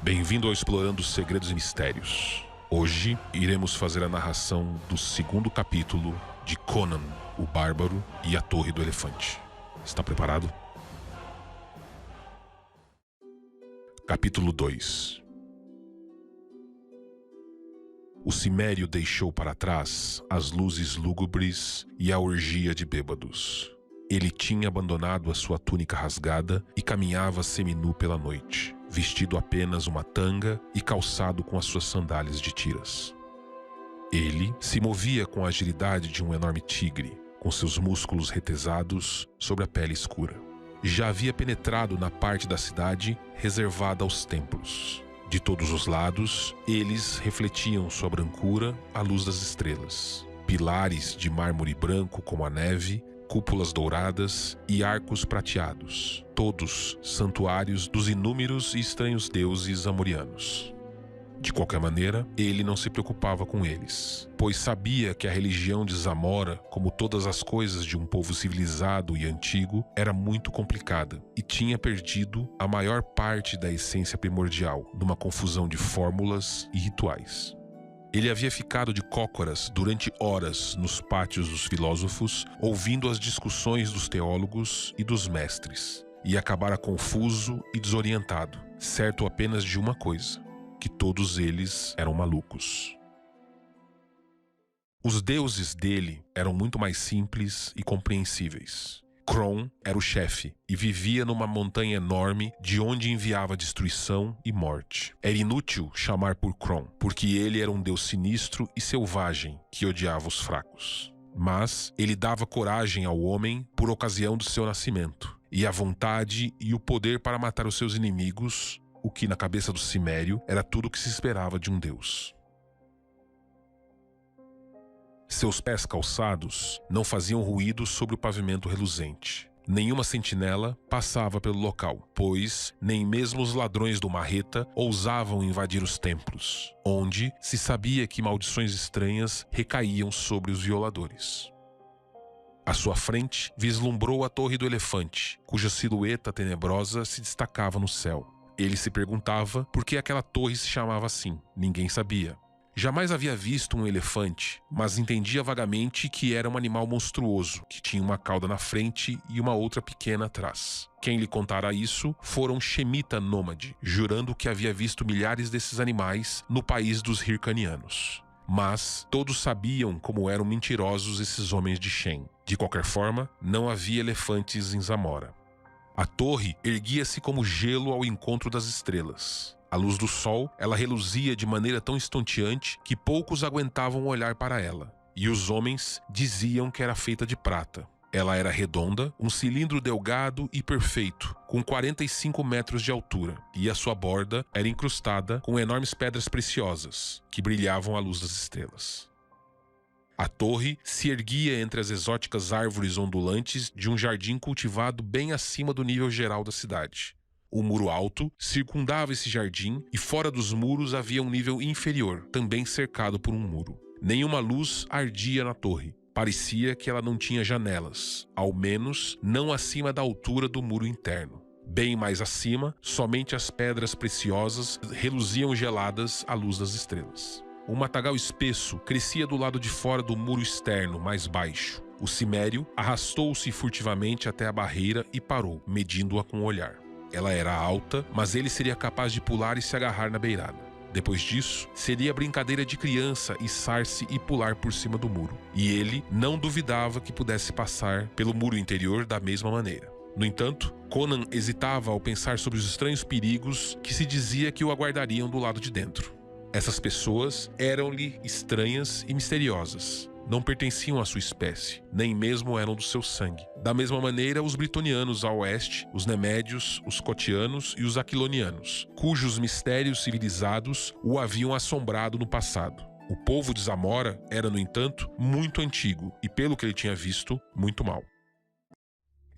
Bem-vindo ao Explorando Segredos e Mistérios. Hoje iremos fazer a narração do segundo capítulo de Conan, o Bárbaro e a Torre do Elefante. Está preparado? Capítulo 2. O cimério deixou para trás as luzes lúgubres e a orgia de bêbados. Ele tinha abandonado a sua túnica rasgada e caminhava seminu pela noite, vestido apenas uma tanga e calçado com as suas sandálias de tiras. Ele se movia com a agilidade de um enorme tigre, com seus músculos retesados sobre a pele escura. Já havia penetrado na parte da cidade reservada aos templos. De todos os lados, eles refletiam sua brancura à luz das estrelas. Pilares de mármore branco como a neve, cúpulas douradas e arcos prateados, todos santuários dos inúmeros e estranhos deuses amorianos. De qualquer maneira, ele não se preocupava com eles, pois sabia que a religião de Zamora, como todas as coisas de um povo civilizado e antigo, era muito complicada e tinha perdido a maior parte da essência primordial numa confusão de fórmulas e rituais. Ele havia ficado de cócoras durante horas nos pátios dos filósofos, ouvindo as discussões dos teólogos e dos mestres, e acabara confuso e desorientado, certo apenas de uma coisa: que todos eles eram malucos. Os deuses dele eram muito mais simples e compreensíveis. Kron era o chefe e vivia numa montanha enorme de onde enviava destruição e morte. Era inútil chamar por Kron, porque ele era um deus sinistro e selvagem que odiava os fracos. Mas ele dava coragem ao homem por ocasião do seu nascimento, e a vontade e o poder para matar os seus inimigos, o que na cabeça do cimério era tudo o que se esperava de um deus. Seus pés calçados não faziam ruído sobre o pavimento reluzente. Nenhuma sentinela passava pelo local, pois nem mesmo os ladrões do marreta ousavam invadir os templos, onde se sabia que maldições estranhas recaíam sobre os violadores. À sua frente vislumbrou a Torre do Elefante, cuja silhueta tenebrosa se destacava no céu. Ele se perguntava por que aquela torre se chamava assim. Ninguém sabia. Jamais havia visto um elefante, mas entendia vagamente que era um animal monstruoso, que tinha uma cauda na frente e uma outra pequena atrás. Quem lhe contara isso fora um Shemita nômade, jurando que havia visto milhares desses animais no país dos Hircanianos. Mas todos sabiam como eram mentirosos esses homens de Shem. De qualquer forma, não havia elefantes em Zamora. A torre erguia-se como gelo ao encontro das estrelas. À luz do sol, ela reluzia de maneira tão estonteante que poucos aguentavam olhar para ela. E os homens diziam que era feita de prata. Ela era redonda, um cilindro delgado e perfeito, com 45 metros de altura, e a sua borda era incrustada com enormes pedras preciosas, que brilhavam à luz das estrelas. A torre se erguia entre as exóticas árvores ondulantes de um jardim cultivado bem acima do nível geral da cidade. O muro alto circundava esse jardim e fora dos muros havia um nível inferior, também cercado por um muro. Nenhuma luz ardia na torre. Parecia que ela não tinha janelas, ao menos não acima da altura do muro interno. Bem mais acima, somente as pedras preciosas reluziam geladas à luz das estrelas. Um matagal espesso crescia do lado de fora do muro externo, mais baixo. O cimério arrastou-se furtivamente até a barreira e parou, medindo-a com o olhar. Ela era alta, mas ele seria capaz de pular e se agarrar na beirada. Depois disso, seria brincadeira de criança içar-se e pular por cima do muro. E ele não duvidava que pudesse passar pelo muro interior da mesma maneira. No entanto, Conan hesitava ao pensar sobre os estranhos perigos que se dizia que o aguardariam do lado de dentro. Essas pessoas eram-lhe estranhas e misteriosas. Não pertenciam à sua espécie, nem mesmo eram do seu sangue. Da mesma maneira, os britonianos a oeste, os nemédios, os cotianos e os aquilonianos, cujos mistérios civilizados o haviam assombrado no passado. O povo de Zamora era, no entanto, muito antigo e, pelo que ele tinha visto, muito mau.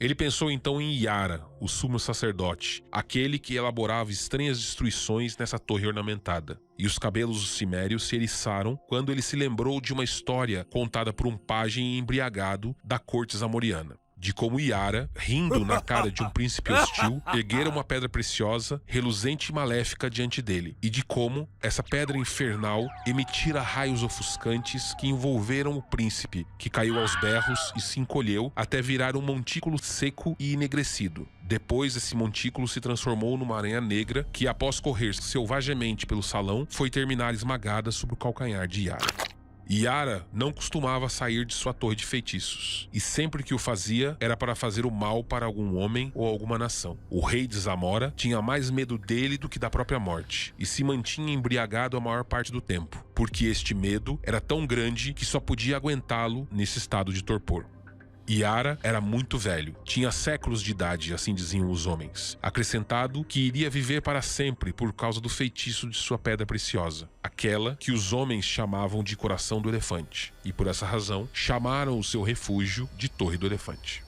Ele pensou então em Yara, o sumo sacerdote, aquele que elaborava estranhas destruições nessa torre ornamentada. E os cabelos do cimério se eriçaram quando ele se lembrou de uma história contada por um pajem embriagado da corte zamoriana. de como Yara, rindo na cara de um príncipe hostil, erguera uma pedra preciosa, reluzente e maléfica diante dele, e de como essa pedra infernal emitira raios ofuscantes que envolveram o príncipe, que caiu aos berros e se encolheu até virar um montículo seco e enegrecido. Depois, esse montículo se transformou numa aranha negra que, após correr selvagemente pelo salão, foi terminar esmagada sobre o calcanhar de Yara. Yara não costumava sair de sua torre de feitiços, e sempre que o fazia era para fazer o mal para algum homem ou alguma nação. O rei de Zamora tinha mais medo dele do que da própria morte, e se mantinha embriagado a maior parte do tempo, porque este medo era tão grande que só podia aguentá-lo nesse estado de torpor. Yara era muito velho, tinha séculos de idade, assim diziam os homens, acrescentado que iria viver para sempre por causa do feitiço de sua pedra preciosa, aquela que os homens chamavam de coração do elefante, e por essa razão chamaram o seu refúgio de Torre do Elefante.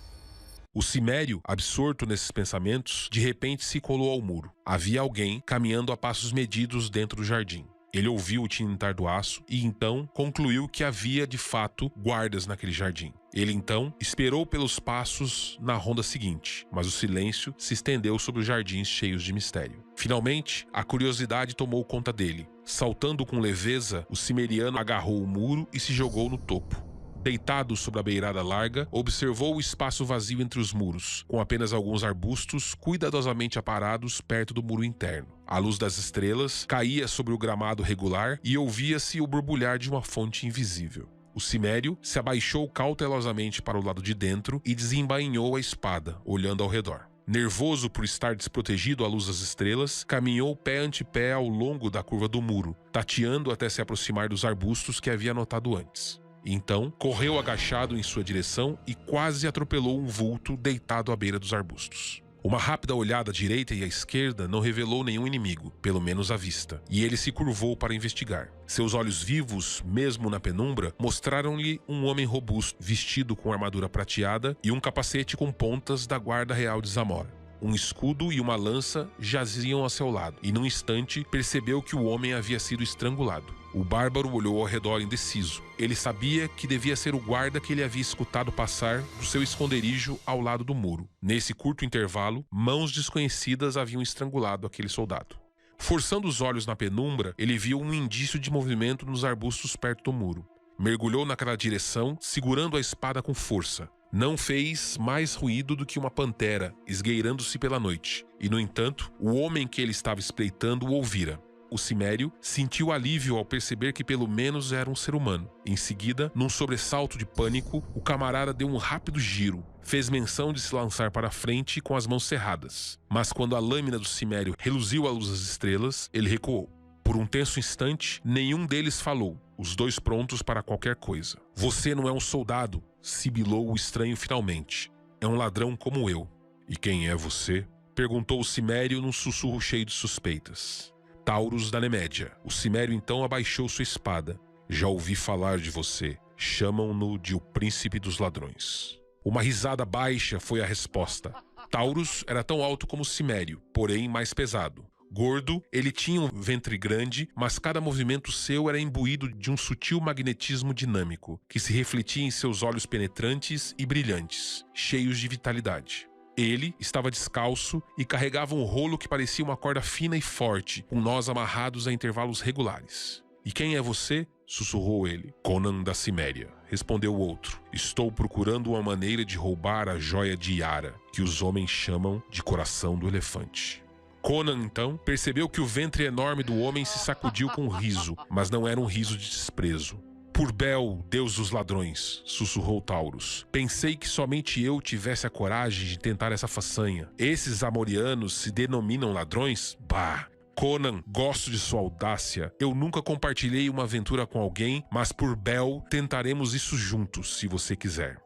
O cimério, absorto nesses pensamentos, de repente se colou ao muro. Havia alguém caminhando a passos medidos dentro do jardim. Ele ouviu o tinitar do aço e então concluiu que havia de fato guardas naquele jardim. Ele então esperou pelos passos na ronda seguinte, mas o silêncio se estendeu sobre os jardins cheios de mistério. Finalmente, a curiosidade tomou conta dele. Saltando com leveza, o cimeriano agarrou o muro e se jogou no topo. Deitado sobre a beirada larga, observou o espaço vazio entre os muros, com apenas alguns arbustos cuidadosamente aparados perto do muro interno. A luz das estrelas caía sobre o gramado regular e ouvia-se o borbulhar de uma fonte invisível. O cimério se abaixou cautelosamente para o lado de dentro e desembainhou a espada, olhando ao redor. Nervoso por estar desprotegido à luz das estrelas, caminhou pé ante pé ao longo da curva do muro, tateando até se aproximar dos arbustos que havia notado antes. Então, correu agachado em sua direção e quase atropelou um vulto deitado à beira dos arbustos. Uma rápida olhada à direita e à esquerda não revelou nenhum inimigo, pelo menos à vista, e ele se curvou para investigar. Seus olhos vivos, mesmo na penumbra, mostraram-lhe um homem robusto, vestido com armadura prateada e um capacete com pontas da Guarda Real de Zamora. Um escudo e uma lança jaziam a seu lado, e num instante percebeu que o homem havia sido estrangulado. O bárbaro olhou ao redor indeciso. Ele sabia que devia ser o guarda que ele havia escutado passar do seu esconderijo ao lado do muro. Nesse curto intervalo, mãos desconhecidas haviam estrangulado aquele soldado. Forçando os olhos na penumbra, ele viu um indício de movimento nos arbustos perto do muro. Mergulhou naquela direção, segurando a espada com força. Não fez mais ruído do que uma pantera, esgueirando-se pela noite. E, no entanto, o homem que ele estava espreitando o ouvira. O cimério sentiu alívio ao perceber que pelo menos era um ser humano. Em seguida, num sobressalto de pânico, o camarada deu um rápido giro. Fez menção de se lançar para a frente com as mãos cerradas. Mas quando a lâmina do cimério reluziu à luz das estrelas, ele recuou. Por um tenso instante, nenhum deles falou, os dois prontos para qualquer coisa. "Você não é um soldado", sibilou o estranho finalmente. "É um ladrão como eu." "E quem é você?" perguntou o cimério num sussurro cheio de suspeitas. "Taurus da Nemédia." O cimério então abaixou sua espada. "Já ouvi falar de você. Chamam-no de o príncipe dos ladrões." Uma risada baixa foi a resposta. Taurus era tão alto como o cimério, porém mais pesado. Gordo, ele tinha um ventre grande, mas cada movimento seu era imbuído de um sutil magnetismo dinâmico, que se refletia em seus olhos penetrantes e brilhantes, cheios de vitalidade. Ele estava descalço e carregava um rolo que parecia uma corda fina e forte, com nós amarrados a intervalos regulares. "E quem é você?" sussurrou ele. "Conan da Ciméria", respondeu o outro. "Estou procurando uma maneira de roubar a joia de Yara, que os homens chamam de coração do elefante." Conan, então, percebeu que o ventre enorme do homem se sacudiu com um riso, mas não era um riso de desprezo. "Por Bel, deus dos ladrões", sussurrou Taurus. "Pensei que somente eu tivesse a coragem de tentar essa façanha. Esses amorianos se denominam ladrões? Bah! Conan, gosto de sua audácia. Eu nunca compartilhei uma aventura com alguém, mas por Bel tentaremos isso juntos, se você quiser."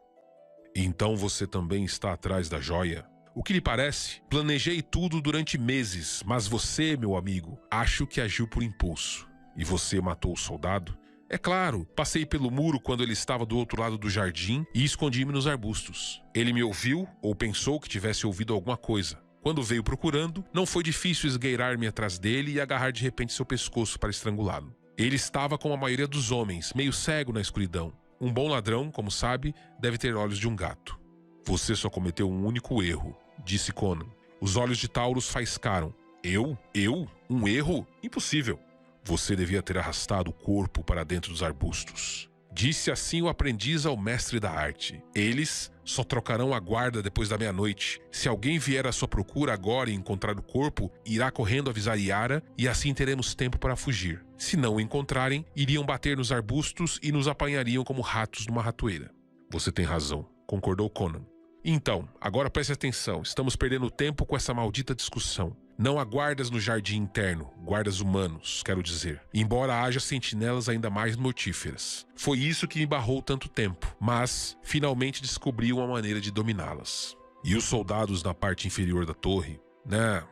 "Então você também está atrás da joia?" "O que lhe parece? Planejei tudo durante meses, mas você, meu amigo, acho que agiu por impulso." "E você matou o soldado?" "É claro, passei pelo muro quando ele estava do outro lado do jardim e escondi-me nos arbustos. Ele me ouviu ou pensou que tivesse ouvido alguma coisa. Quando veio procurando, não foi difícil esgueirar-me atrás dele e agarrar de repente seu pescoço para estrangulá-lo. Ele estava como a maioria dos homens, meio cego na escuridão. Um bom ladrão, como sabe, deve ter olhos de um gato." Você só cometeu um único erro, disse Conan. Os olhos de Taurus faiscaram. Eu? Um erro? Impossível. Você devia ter arrastado o corpo para dentro dos arbustos. Disse assim o aprendiz ao mestre da arte. Eles só trocarão a guarda depois da meia-noite. Se alguém vier à sua procura agora e encontrar o corpo, irá correndo avisar Yara e assim teremos tempo para fugir. Se não o encontrarem, iriam bater nos arbustos e nos apanhariam como ratos numa ratoeira. Você tem razão, concordou Conan. Então, agora preste atenção, estamos perdendo tempo com essa maldita discussão. Não há guardas no jardim interno, guardas humanos, quero dizer. Embora haja sentinelas ainda mais mortíferas. Foi isso que me barrou tanto tempo, mas finalmente descobri uma maneira de dominá-las. E os soldados na parte inferior da torre?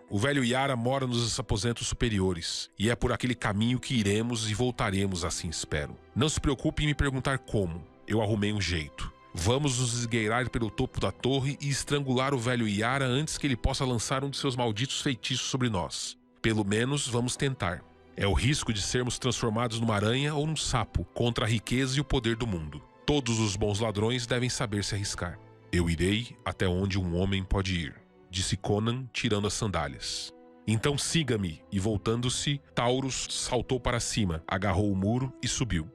O velho Yara mora nos aposentos superiores, e é por aquele caminho que iremos e voltaremos, assim espero. Não se preocupe em me perguntar como, eu arrumei um jeito. Vamos nos esgueirar pelo topo da torre e estrangular o velho Yara antes que ele possa lançar um de seus malditos feitiços sobre nós. Pelo menos vamos tentar. É o risco de sermos transformados numa aranha ou num sapo contra a riqueza e o poder do mundo. Todos os bons ladrões devem saber se arriscar. Eu irei até onde um homem pode ir, disse Conan, tirando as sandálias. Então siga-me, e voltando-se, Taurus saltou para cima, agarrou o muro e subiu.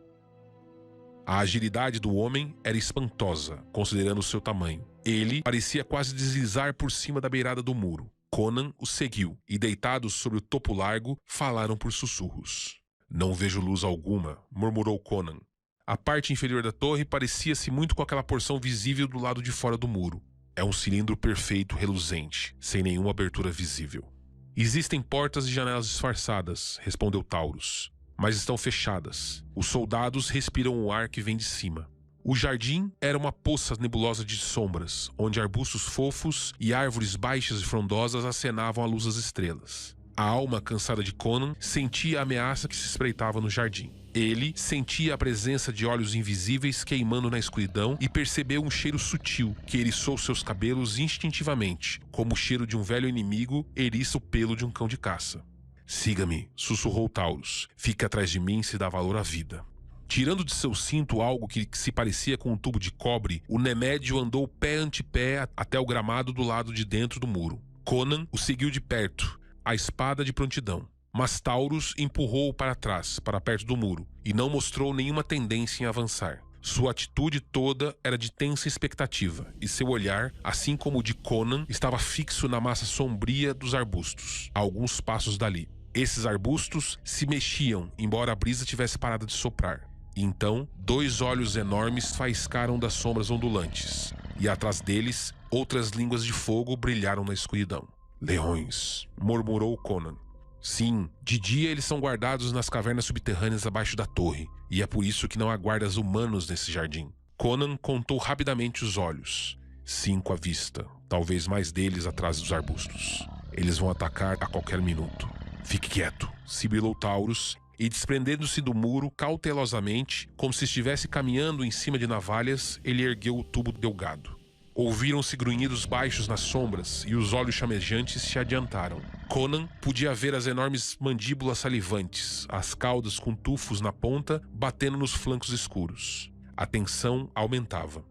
A agilidade do homem era espantosa, considerando o seu tamanho. Ele parecia quase deslizar por cima da beirada do muro. Conan o seguiu, e deitados sobre o topo largo, falaram por sussurros. Não vejo luz alguma, murmurou Conan. A parte inferior da torre parecia-se muito com aquela porção visível do lado de fora do muro. É um cilindro perfeito, reluzente, sem nenhuma abertura visível. Existem portas e janelas disfarçadas, respondeu Taurus. Mas estão fechadas. Os soldados respiram o ar que vem de cima. O jardim era uma poça nebulosa de sombras, onde arbustos fofos e árvores baixas e frondosas acenavam à luz das estrelas. A alma cansada de Conan sentia a ameaça que se espreitava no jardim. Ele sentia a presença de olhos invisíveis queimando na escuridão e percebeu um cheiro sutil que eriçou seus cabelos instintivamente, como o cheiro de um velho inimigo eriça o pelo de um cão de caça. Siga-me, sussurrou Taurus. Fique atrás de mim se dá valor à vida. Tirando de seu cinto algo que se parecia com um tubo de cobre, o Nemédio andou pé ante pé até o gramado do lado de dentro do muro. Conan o seguiu de perto, a espada de prontidão. Mas Taurus empurrou-o para trás, para perto do muro, e não mostrou nenhuma tendência em avançar. Sua atitude toda era de tensa expectativa, e seu olhar, assim como o de Conan, estava fixo na massa sombria dos arbustos, a alguns passos dali. Esses arbustos se mexiam, embora a brisa tivesse parado de soprar. Então, 2 olhos enormes faiscaram das sombras ondulantes, e atrás deles, outras línguas de fogo brilharam na escuridão. Leões, murmurou Conan. Sim, de dia eles são guardados nas cavernas subterrâneas abaixo da torre, e é por isso que não há guardas humanos nesse jardim. Conan contou rapidamente os olhos. 5 à vista, talvez mais deles atrás dos arbustos. Eles vão atacar a qualquer minuto. Fique quieto, sibilou Taurus, e desprendendo-se do muro cautelosamente, como se estivesse caminhando em cima de navalhas, ele ergueu o tubo delgado. Ouviram-se grunhidos baixos nas sombras e os olhos chamejantes se adiantaram. Conan podia ver as enormes mandíbulas salivantes, as caudas com tufos na ponta batendo nos flancos escuros. A tensão aumentava.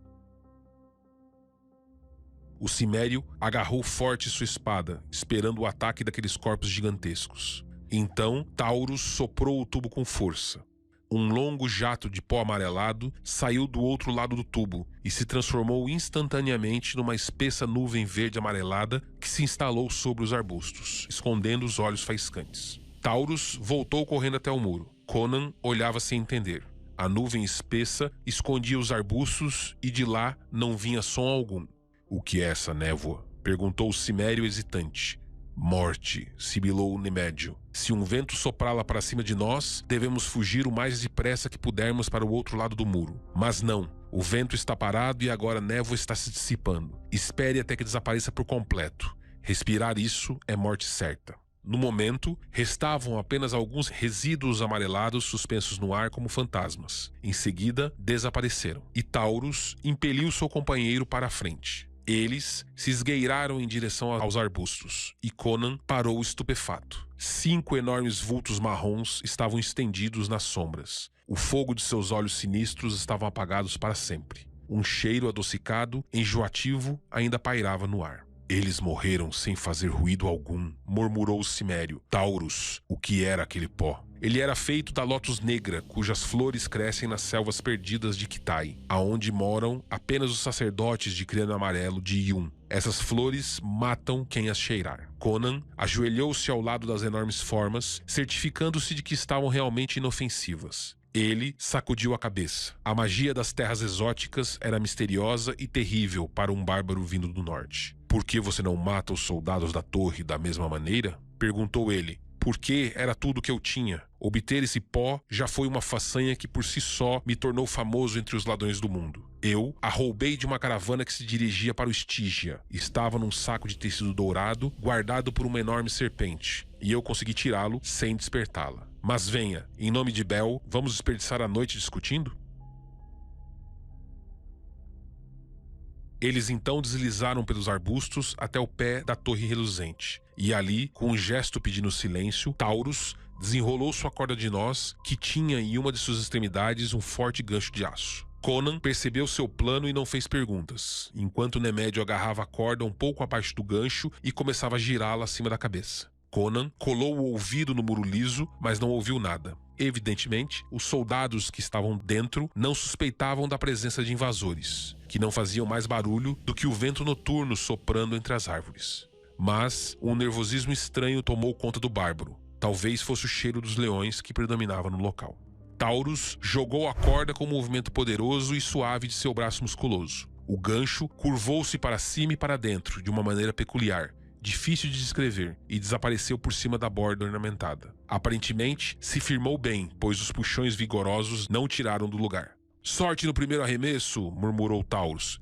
O cimério agarrou forte sua espada, esperando o ataque daqueles corpos gigantescos. Então, Taurus soprou o tubo com força. Um longo jato de pó amarelado saiu do outro lado do tubo e se transformou instantaneamente numa espessa nuvem verde amarelada que se instalou sobre os arbustos, escondendo os olhos faiscantes. Taurus voltou correndo até o muro. Conan olhava sem entender. A nuvem espessa escondia os arbustos e de lá não vinha som algum. O que é essa névoa? Perguntou o cimério hesitante. Morte, sibilou o Nemédio. Se um vento soprá-la para cima de nós, devemos fugir o mais depressa que pudermos para o outro lado do muro. Mas não, o vento está parado e agora a névoa está se dissipando. Espere até que desapareça por completo. Respirar isso é morte certa. No momento, restavam apenas alguns resíduos amarelados suspensos no ar como fantasmas. Em seguida, desapareceram. E Taurus impeliu seu companheiro para a frente. Eles se esgueiraram em direção aos arbustos, e Conan parou estupefato. 5 enormes vultos marrons estavam estendidos nas sombras. O fogo de seus olhos sinistros estavam apagados para sempre. Um cheiro adocicado, enjoativo, ainda pairava no ar. Eles morreram sem fazer ruído algum, murmurou o cimério. Taurus, o que era aquele pó? Ele era feito da lótus negra, cujas flores crescem nas selvas perdidas de Kitai, aonde moram apenas os sacerdotes de crânio amarelo de Yun. Essas flores matam quem as cheirar. Conan ajoelhou-se ao lado das enormes formas, certificando-se de que estavam realmente inofensivas. Ele sacudiu a cabeça. A magia das terras exóticas era misteriosa e terrível para um bárbaro vindo do norte. Por que você não mata os soldados da torre da mesma maneira? Perguntou ele. Porque era tudo o que eu tinha. Obter esse pó já foi uma façanha que por si só me tornou famoso entre os ladrões do mundo. Eu a roubei de uma caravana que se dirigia para o Estígia. Estava num saco de tecido dourado, guardado por uma enorme serpente. E eu consegui tirá-lo sem despertá-la. Mas venha, em nome de Bel, vamos desperdiçar a noite discutindo? Eles então deslizaram pelos arbustos até o pé da torre reluzente. E ali, com um gesto pedindo silêncio, Taurus desenrolou sua corda de nós, que tinha em uma de suas extremidades um forte gancho de aço. Conan percebeu seu plano e não fez perguntas, enquanto Nemédio agarrava a corda um pouco abaixo do gancho e começava a girá-la acima da cabeça. Conan colou o ouvido no muro liso, mas não ouviu nada. Evidentemente, os soldados que estavam dentro não suspeitavam da presença de invasores, que não faziam mais barulho do que o vento noturno soprando entre as árvores. Mas um nervosismo estranho tomou conta do bárbaro. Talvez fosse o cheiro dos leões que predominava no local. Taurus jogou a corda com um movimento poderoso e suave de seu braço musculoso. O gancho curvou-se para cima e para dentro de uma maneira peculiar, difícil de descrever, e desapareceu por cima da borda ornamentada. Aparentemente, se firmou bem, pois os puxões vigorosos não o tiraram do lugar. Sorte no primeiro arremesso, murmurou Taurus.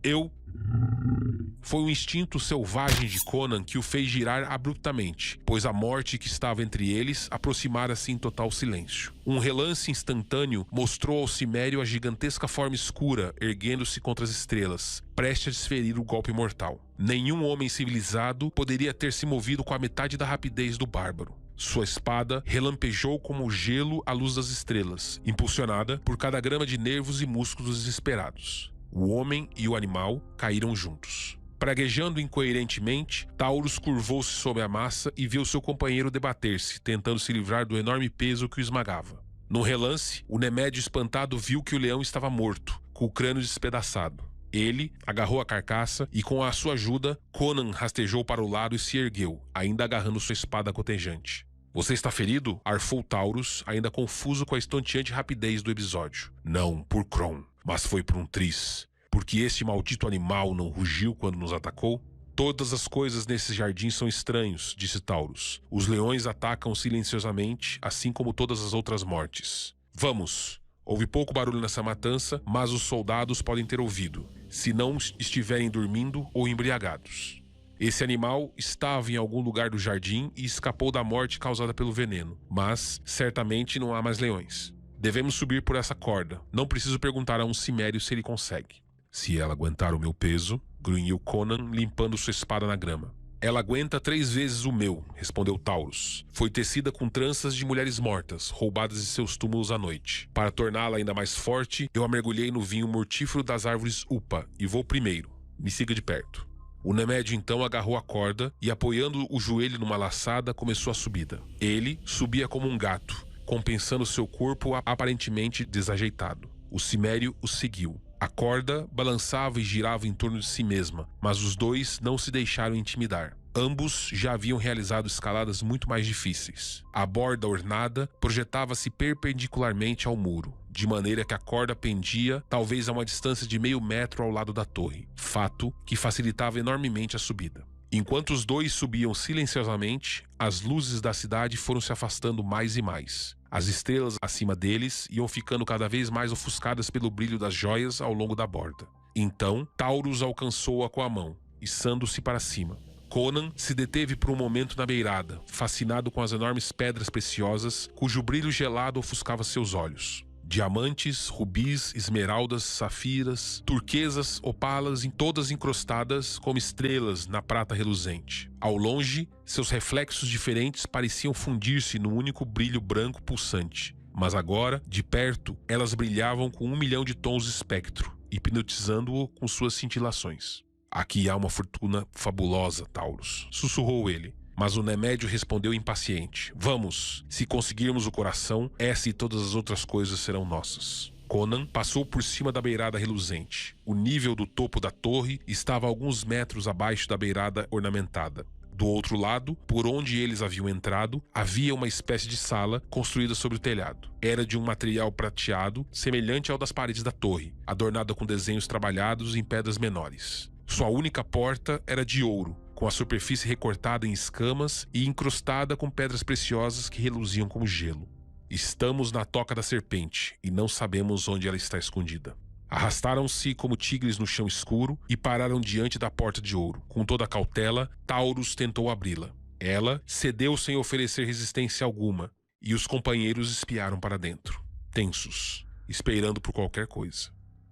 Foi um instinto selvagem de Conan que o fez girar abruptamente, pois a morte que estava entre eles aproximara-se em total silêncio. Um relance instantâneo mostrou ao cimério a gigantesca forma escura erguendo-se contra as estrelas, prestes a desferir o golpe mortal. Nenhum homem civilizado poderia ter se movido com a metade da rapidez do bárbaro. Sua espada relampejou como o gelo à luz das estrelas, impulsionada por cada grama de nervos e músculos desesperados. O homem e o animal caíram juntos. Praguejando incoerentemente, Taurus curvou-se sobre a massa e viu seu companheiro debater-se, tentando se livrar do enorme peso que o esmagava. Num relance, o Nemédio espantado viu que o leão estava morto, com o crânio despedaçado. Ele agarrou a carcaça e, com a sua ajuda, Conan rastejou para o lado e se ergueu, ainda agarrando sua espada cotejante. Você está ferido? Arfou Taurus, ainda confuso com a estonteante rapidez do episódio. Não, por Kron, mas foi por um tris. Porque este maldito animal não rugiu quando nos atacou? Todas as coisas nesse jardim são estranhos, disse Taurus. Os leões atacam silenciosamente, assim como todas as outras mortes. Vamos! Houve pouco barulho nessa matança, mas os soldados podem ter ouvido, se não estiverem dormindo ou embriagados. Esse animal estava em algum lugar do jardim e escapou da morte causada pelo veneno, mas certamente não há mais leões. Devemos subir por essa corda. Não preciso perguntar a um cimério se ele consegue. Se ela aguentar o meu peso, grunhiu Conan, limpando sua espada na grama. Ela aguenta 3 vezes o meu, respondeu Taurus. Foi tecida com tranças de mulheres mortas, roubadas de seus túmulos à noite. Para torná-la ainda mais forte, eu a mergulhei no vinho mortífero das árvores Upa e vou primeiro. Me siga de perto. O Nemédio então agarrou a corda e, apoiando o joelho numa laçada, começou a subida. Ele subia como um gato, compensando seu corpo aparentemente desajeitado. O cimério o seguiu. A corda balançava e girava em torno de si mesma, mas os dois não se deixaram intimidar. Ambos já haviam realizado escaladas muito mais difíceis. A borda ornada projetava-se perpendicularmente ao muro, de maneira que a corda pendia talvez a uma distância de meio metro ao lado da torre, fato que facilitava enormemente a subida. Enquanto os dois subiam silenciosamente, as luzes da cidade foram se afastando mais e mais. As estrelas acima deles iam ficando cada vez mais ofuscadas pelo brilho das joias ao longo da borda. Então, Taurus alcançou-a com a mão, içando-se para cima. Conan se deteve por um momento na beirada, fascinado com as enormes pedras preciosas, cujo brilho gelado ofuscava seus olhos. Diamantes, rubis, esmeraldas, safiras, turquesas, opalas, todas encrostadas como estrelas na prata reluzente. Ao longe, seus reflexos diferentes pareciam fundir-se num único brilho branco pulsante. Mas agora, de perto, elas brilhavam com 1 milhão de tons de espectro, hipnotizando-o com suas cintilações. Aqui há uma fortuna fabulosa, Taurus, sussurrou ele. Mas o Nemédio respondeu impaciente. Vamos, se conseguirmos o coração, essa e todas as outras coisas serão nossas. Conan passou por cima da beirada reluzente. O nível do topo da torre estava a alguns metros abaixo da beirada ornamentada. Do outro lado, por onde eles haviam entrado, havia uma espécie de sala construída sobre o telhado. Era de um material prateado, semelhante ao das paredes da torre, adornada com desenhos trabalhados em pedras menores. Sua única porta era de ouro, com a superfície recortada em escamas e incrustada com pedras preciosas que reluziam como gelo. Estamos na toca da serpente e não sabemos onde ela está escondida. Arrastaram-se como tigres no chão escuro e pararam diante da porta de ouro. Com toda a cautela, Taurus tentou abri-la. Ela cedeu sem oferecer resistência alguma, e os companheiros espiaram para dentro, tensos, esperando por qualquer coisa.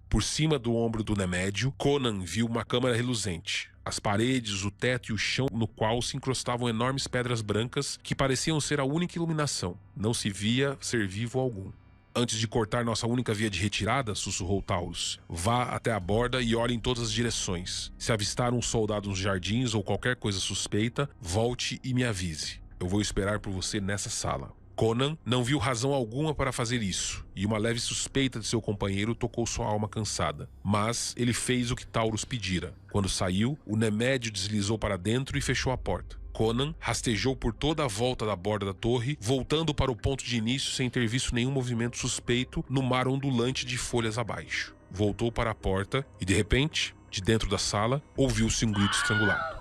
Por cima do ombro do Nemédio, Conan viu uma câmara reluzente. As paredes, o teto e o chão no qual se encrostavam enormes pedras brancas que pareciam ser a única iluminação. Não se via ser vivo algum. Antes de cortar nossa única via de retirada, sussurrou Taurus, vá até a borda e olhe em todas as direções. Se avistar um soldado nos jardins ou qualquer coisa suspeita, volte e me avise. Eu vou esperar por você nessa sala. Conan não viu razão alguma para fazer isso, e uma leve suspeita de seu companheiro tocou sua alma cansada. Mas ele fez o que Taurus pedira. Quando saiu, o Nemédio deslizou para dentro e fechou a porta. Conan rastejou por toda a volta da borda da torre, voltando para o ponto de início sem ter visto nenhum movimento suspeito no mar ondulante de folhas abaixo. Voltou para a porta e, de repente, de dentro da sala, ouviu-se um grito estrangulado.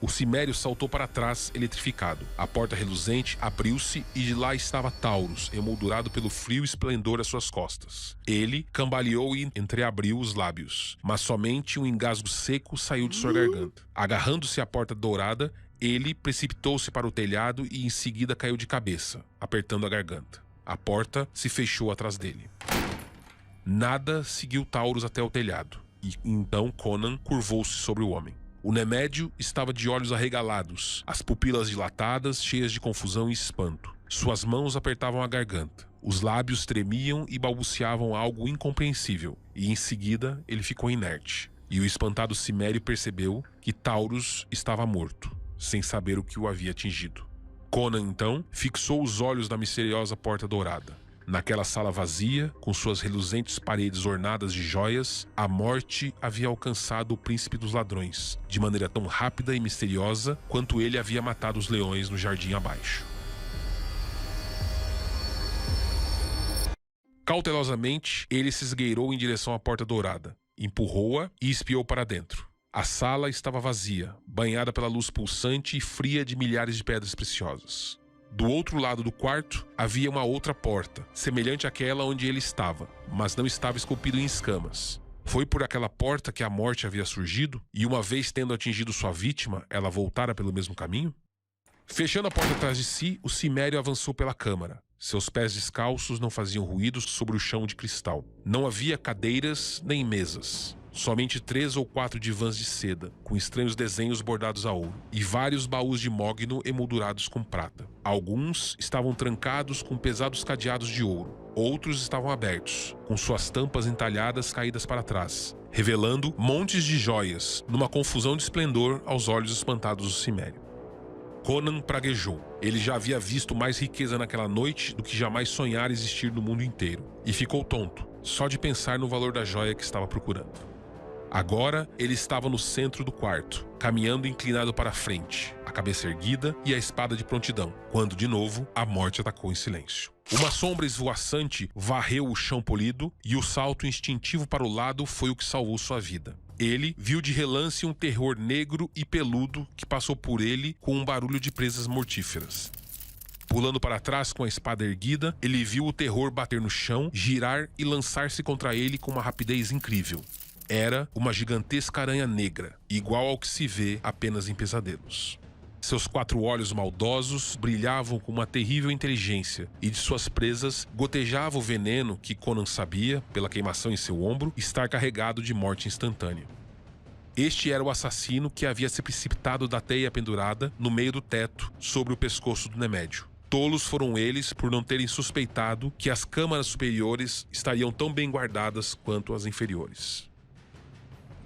O cimério saltou para trás, eletrificado. A porta reluzente abriu-se e de lá estava Taurus, emoldurado pelo frio esplendor às suas costas. Ele cambaleou e entreabriu os lábios, mas somente um engasgo seco saiu de sua garganta. Agarrando-se à porta dourada, ele precipitou-se para o telhado e em seguida caiu de cabeça, apertando a garganta. A porta se fechou atrás dele. Nada seguiu Taurus até o telhado, e então Conan curvou-se sobre o homem. O Nemédio estava de olhos arregalados, as pupilas dilatadas, cheias de confusão e espanto. Suas mãos apertavam a garganta. Os lábios tremiam e balbuciavam algo incompreensível, e em seguida ele ficou inerte. E o espantado cimério percebeu que Taurus estava morto, sem saber o que o havia atingido. Conan, então, fixou os olhos na misteriosa porta dourada. Naquela sala vazia, com suas reluzentes paredes ornadas de joias, a morte havia alcançado o príncipe dos ladrões, de maneira tão rápida e misteriosa quanto ele havia matado os leões no jardim abaixo. Cautelosamente, ele se esgueirou em direção à porta dourada, empurrou-a e espiou para dentro. A sala estava vazia, banhada pela luz pulsante e fria de milhares de pedras preciosas. Do outro lado do quarto, havia uma outra porta, semelhante àquela onde ele estava, mas não estava esculpido em escamas. Foi por aquela porta que a morte havia surgido, e uma vez tendo atingido sua vítima, ela voltara pelo mesmo caminho? Fechando a porta atrás de si, o cimério avançou pela câmara. Seus pés descalços não faziam ruídos sobre o chão de cristal. Não havia cadeiras nem mesas. Somente 3 ou 4 divãs de seda, com estranhos desenhos bordados a ouro, e vários baús de mogno emoldurados com prata. Alguns estavam trancados com pesados cadeados de ouro, outros estavam abertos, com suas tampas entalhadas caídas para trás, revelando montes de joias, numa confusão de esplendor aos olhos espantados do cimério. Conan praguejou. Ele já havia visto mais riqueza naquela noite do que jamais sonhara existir no mundo inteiro, e ficou tonto, só de pensar no valor da joia que estava procurando. Agora ele estava no centro do quarto, caminhando inclinado para a frente, a cabeça erguida e a espada de prontidão, quando de novo a morte atacou em silêncio. Uma sombra esvoaçante varreu o chão polido e o salto instintivo para o lado foi o que salvou sua vida. Ele viu de relance um terror negro e peludo que passou por ele com um barulho de presas mortíferas. Pulando para trás com a espada erguida, ele viu o terror bater no chão, girar e lançar-se contra ele com uma rapidez incrível. Era uma gigantesca aranha negra, igual ao que se vê apenas em pesadelos. Seus 4 olhos maldosos brilhavam com uma terrível inteligência e de suas presas gotejava o veneno que Conan sabia, pela queimação em seu ombro, estar carregado de morte instantânea. Este era o assassino que havia se precipitado da teia pendurada no meio do teto sobre o pescoço do Nemédio. Tolos foram eles por não terem suspeitado que as câmaras superiores estariam tão bem guardadas quanto as inferiores.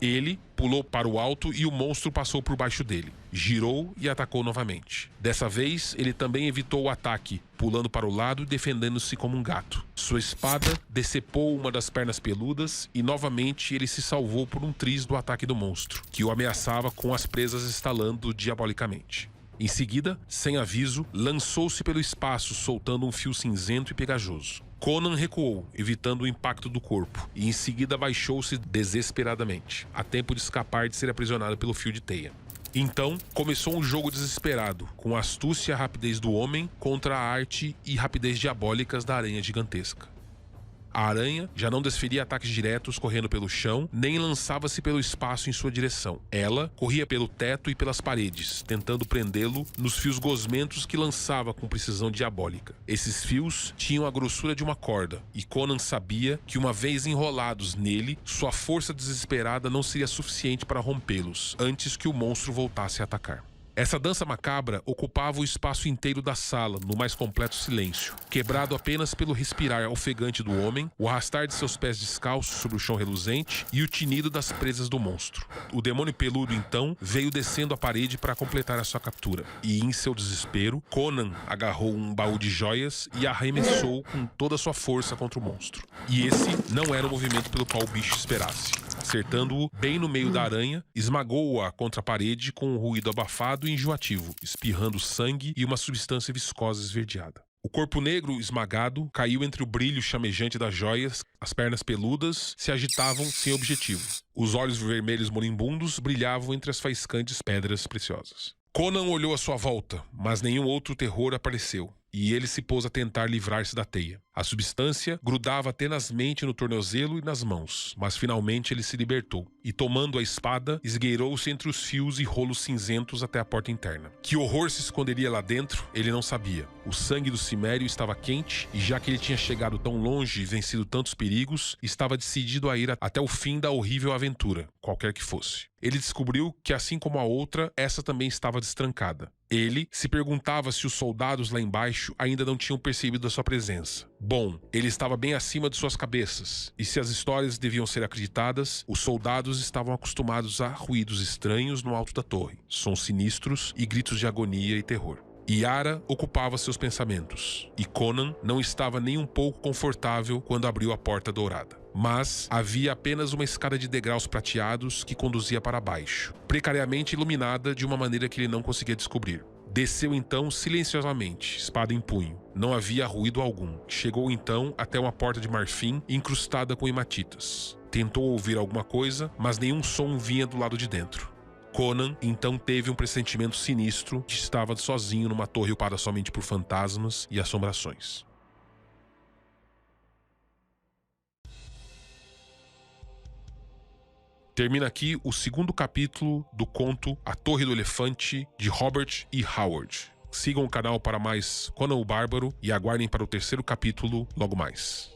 Ele pulou para o alto e o monstro passou por baixo dele. Girou e atacou novamente. Dessa vez, ele também evitou o ataque, pulando para o lado e defendendo-se como um gato. Sua espada decepou uma das pernas peludas e novamente ele se salvou por um triz do ataque do monstro, que o ameaçava com as presas estalando diabolicamente. Em seguida, sem aviso, lançou-se pelo espaço, soltando um fio cinzento e pegajoso. Conan recuou, evitando o impacto do corpo, e em seguida abaixou-se desesperadamente, a tempo de escapar de ser aprisionado pelo fio de teia. Então, começou um jogo desesperado, com a astúcia e a rapidez do homem contra a arte e rapidez diabólicas da aranha gigantesca. A aranha já não desferia ataques diretos correndo pelo chão, nem lançava-se pelo espaço em sua direção. Ela corria pelo teto e pelas paredes, tentando prendê-lo nos fios gosmentos que lançava com precisão diabólica. Esses fios tinham a grossura de uma corda, e Conan sabia que, uma vez enrolados nele, sua força desesperada não seria suficiente para rompê-los, antes que o monstro voltasse a atacar. Essa dança macabra ocupava o espaço inteiro da sala, no mais completo silêncio, quebrado apenas pelo respirar ofegante do homem, o arrastar de seus pés descalços sobre o chão reluzente e o tinido das presas do monstro. O demônio peludo, então, veio descendo a parede para completar a sua captura, e, em seu desespero, Conan agarrou um baú de joias e arremessou com toda a sua força contra o monstro. E esse não era o movimento pelo qual o bicho esperasse. Acertando-o bem no meio da aranha, esmagou-a contra a parede com um ruído abafado e enjoativo, espirrando sangue e uma substância viscosa esverdeada. O corpo negro esmagado caiu entre o brilho chamejante das joias, as pernas peludas se agitavam sem objetivo. Os olhos vermelhos moribundos brilhavam entre as faiscantes pedras preciosas. Conan olhou à sua volta, mas nenhum outro terror apareceu, e ele se pôs a tentar livrar-se da teia. A substância grudava tenazmente no tornozelo e nas mãos, mas finalmente ele se libertou, e tomando a espada, esgueirou-se entre os fios e rolos cinzentos até a porta interna. Que horror se esconderia lá dentro, ele não sabia. O sangue do cimério estava quente, e já que ele tinha chegado tão longe e vencido tantos perigos, estava decidido a ir até o fim da horrível aventura, qualquer que fosse. Ele descobriu que, assim como a outra, essa também estava destrancada. Ele se perguntava se os soldados lá embaixo ainda não tinham percebido a sua presença. Bom, ele estava bem acima de suas cabeças, e se as histórias deviam ser acreditadas, os soldados estavam acostumados a ruídos estranhos no alto da torre, sons sinistros e gritos de agonia e terror. Yara ocupava seus pensamentos, e Conan não estava nem um pouco confortável quando abriu a porta dourada. Mas havia apenas uma escada de degraus prateados que conduzia para baixo, precariamente iluminada de uma maneira que ele não conseguia descobrir. Desceu então silenciosamente, espada em punho. Não havia ruído algum. Chegou então até uma porta de marfim incrustada com hematitas. Tentou ouvir alguma coisa, mas nenhum som vinha do lado de dentro. Conan então teve um pressentimento sinistro de que estava sozinho numa torre ocupada somente por fantasmas e assombrações. Termina aqui o segundo capítulo do conto A Torre do Elefante, de Robert E. Howard. Sigam o canal para mais Conan o Bárbaro e aguardem para o terceiro capítulo logo mais.